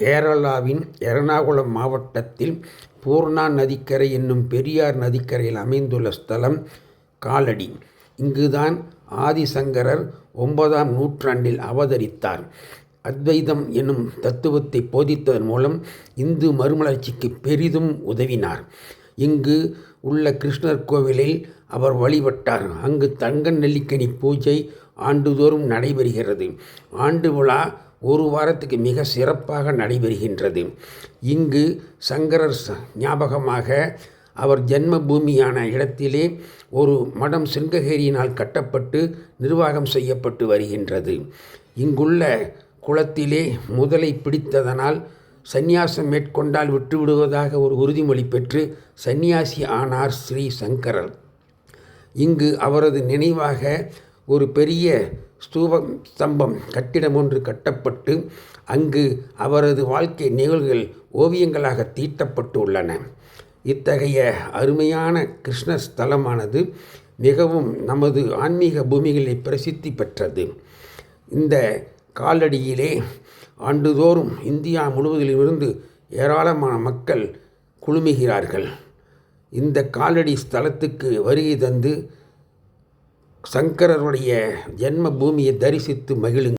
கேரளாவின் எர்ணாகுளம் மாவட்டத்தில் பூர்ணா நதிக்கரை என்னும் பெரியார் நதிக்கரையில் அமைந்துள்ள ஸ்தலம் காலடி. இங்குதான் ஆதிசங்கரர் 9ஆம் நூற்றாண்டில் அவதரித்தார். அத்வைதம் என்னும் தத்துவத்தை போதித்ததன் மூலம் இந்து மறுமலர்ச்சிக்கு பெரிதும் உதவினார். இங்கு உள்ள கிருஷ்ணர் கோவிலில் அவர் வழிபட்டார். அங்கு தங்க நெல்லிக்கனி பூஜை ஆண்டுதோறும் நடைபெறுகிறது. ஆண்டு விழா ஒரு வாரத்துக்கு மிக சிறப்பாக நடைபெறுகின்றது. இங்கு சங்கரர் ஞாபகமாக அவர் ஜென்ம பூமியான இடத்திலே ஒரு மடம் சிங்ககிரியினால் கட்டப்பட்டு நிர்வாகம் செய்யப்பட்டு வருகின்றது. இங்குள்ள குளத்திலே முதலை பிடித்ததனால் சந்நியாசம் மேற்கொண்டால் விட்டுவிடுவதாக ஒரு உறுதிமொழி பெற்று சந்நியாசி ஆனார் ஸ்ரீ சங்கரர். இங்கு அவரது நினைவாக ஒரு பெரிய ஸ்தம்பம் கட்டிடம் ஒன்று கட்டப்பட்டு அங்கு அவரது வாழ்க்கை நிகழ்வுகள் ஓவியங்களாக தீட்டப்பட்டு உள்ளன. இத்தகைய அருமையான கிருஷ்ண ஸ்தலமானது மிகவும் நமது ஆன்மீக பூமிகளில் பிரசித்தி பெற்றது. இந்த காலடியிலே ஆண்டுதோறும் இந்தியா முழுவதிலிருந்து ஏராளமான மக்கள் குழுமுகிறார்கள். இந்த காலடி ஸ்தலத்துக்கு வருகை தந்து சங்கரருடைய ஜென்ம பூமியை தரிசித்து மகிழுங்கள்.